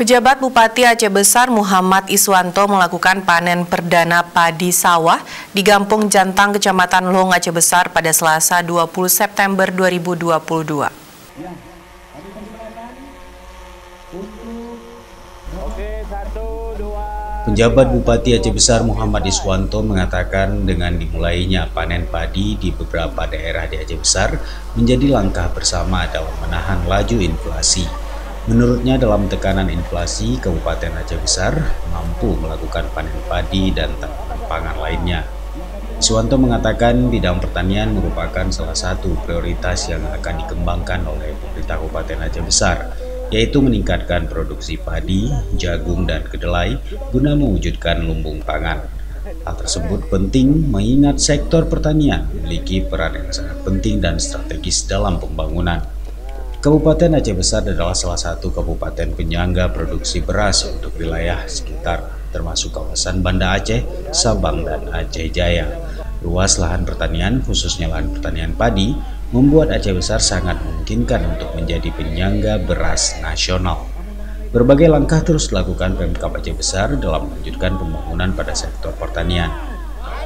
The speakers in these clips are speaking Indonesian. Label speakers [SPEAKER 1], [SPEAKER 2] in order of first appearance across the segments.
[SPEAKER 1] Pejabat Bupati Aceh Besar Muhammad Iswanto melakukan panen perdana padi sawah di Gampung Jantang, Kecamatan Long, Aceh Besar pada Selasa 20 September 2022.
[SPEAKER 2] Pejabat Bupati Aceh Besar Muhammad Iswanto mengatakan dengan dimulainya panen padi di beberapa daerah di Aceh Besar menjadi langkah bersama dalam menahan laju inflasi. Menurutnya dalam tekanan inflasi, Kabupaten Aceh Besar mampu melakukan panen padi dan tanaman pangan lainnya. Iswanto mengatakan bidang pertanian merupakan salah satu prioritas yang akan dikembangkan oleh pemerintah Kabupaten Aceh Besar, yaitu meningkatkan produksi padi, jagung, dan kedelai guna mewujudkan lumbung pangan. Hal tersebut penting mengingat sektor pertanian memiliki peran yang sangat penting dan strategis dalam pembangunan. Kabupaten Aceh Besar adalah salah satu kabupaten penyangga produksi beras untuk wilayah sekitar, termasuk kawasan Banda Aceh, Sabang, dan Aceh Jaya. Luas lahan pertanian, khususnya lahan pertanian padi, membuat Aceh Besar sangat memungkinkan untuk menjadi penyangga beras nasional. Berbagai langkah terus dilakukan Pemkab Aceh Besar dalam melanjutkan pembangunan pada sektor pertanian.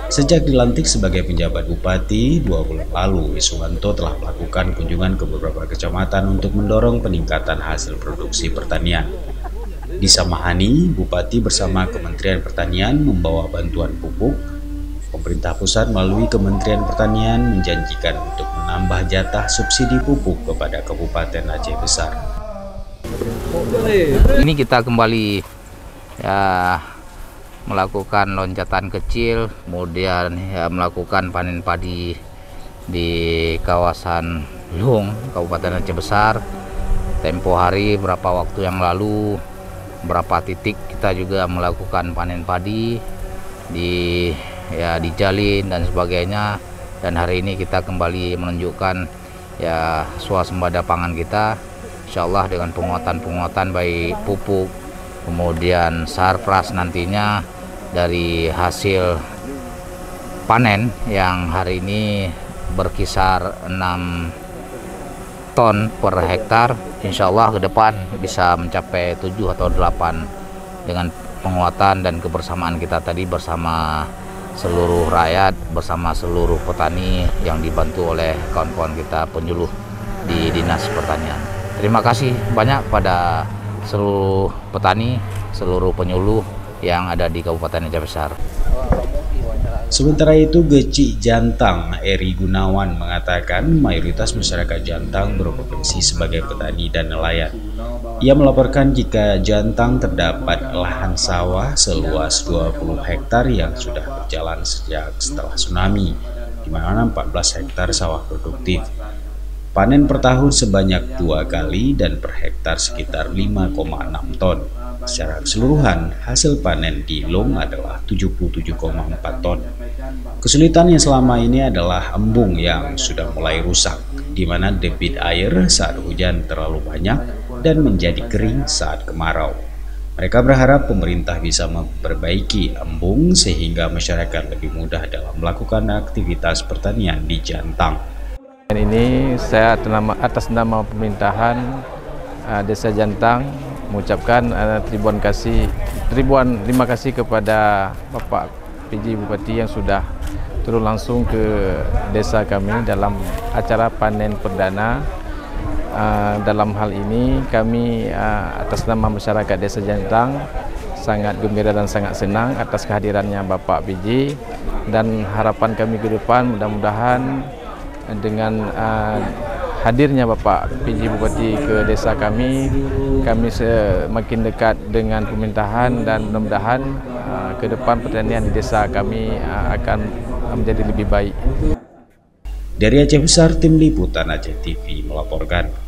[SPEAKER 2] Sejak dilantik sebagai penjabat bupati 2 bulan lalu, Iswanto telah melakukan kunjungan ke beberapa kecamatan untuk mendorong peningkatan hasil produksi pertanian. Di Samahani, Bupati bersama Kementerian Pertanian membawa bantuan pupuk. Pemerintah pusat melalui Kementerian Pertanian menjanjikan untuk menambah jatah subsidi pupuk kepada Kabupaten Aceh Besar.
[SPEAKER 3] Ini kita kembali melakukan loncatan kecil, kemudian melakukan panen padi di kawasan Long, Kabupaten Aceh Besar. Tempo hari berapa waktu yang lalu, berapa titik kita juga melakukan panen padi di Jalin dan sebagainya. Dan hari ini kita kembali menunjukkan swasembada pangan kita, insyaallah dengan penguatan baik pupuk, kemudian sarpras nantinya dari hasil panen yang hari ini berkisar 6 ton per hektar. Insya Allah ke depan bisa mencapai 7 atau 8 dengan penguatan dan kebersamaan kita tadi bersama seluruh rakyat, bersama seluruh petani yang dibantu oleh kawan-kawan kita penyuluh di Dinas Pertanian. Terima kasih banyak pada seluruh petani, seluruh penyuluh yang ada di Kabupaten Aceh Besar.
[SPEAKER 2] Sementara itu, Geci Jantang Eri Gunawan mengatakan mayoritas masyarakat Jantang berprofesi sebagai petani dan nelayan. Ia melaporkan jika Jantang terdapat lahan sawah seluas 20 hektar yang sudah berjalan sejak setelah tsunami, di mana 14 hektar sawah produktif. Panen per tahun sebanyak 2 kali dan per hektar sekitar 5,6 ton. Secara keseluruhan, hasil panen di Long adalah 77,4 ton. Kesulitan yang selama ini adalah embung yang sudah mulai rusak, di mana debit air saat hujan terlalu banyak dan menjadi kering saat kemarau. Mereka berharap pemerintah bisa memperbaiki embung sehingga masyarakat lebih mudah dalam melakukan aktivitas pertanian di Jantang.
[SPEAKER 4] Ini saya atas nama pemerintahan Desa Jantang mengucapkan ribuan terima kasih kepada Bapak PJ Bupati yang sudah turun langsung ke desa kami dalam acara panen perdana. Dalam hal ini kami atas nama masyarakat Desa Jantang sangat gembira dan sangat senang atas kehadirannya Bapak PJ, dan harapan kami ke depan mudah-mudahan dengan hadirnya Bapak PJ Bupati ke desa kami semakin dekat dengan pemerintahan, dan mudah-mudahan ke depan pertanian di desa kami akan menjadi lebih baik.
[SPEAKER 2] Dari Aceh Besar, Tim Liputan Aceh TV melaporkan.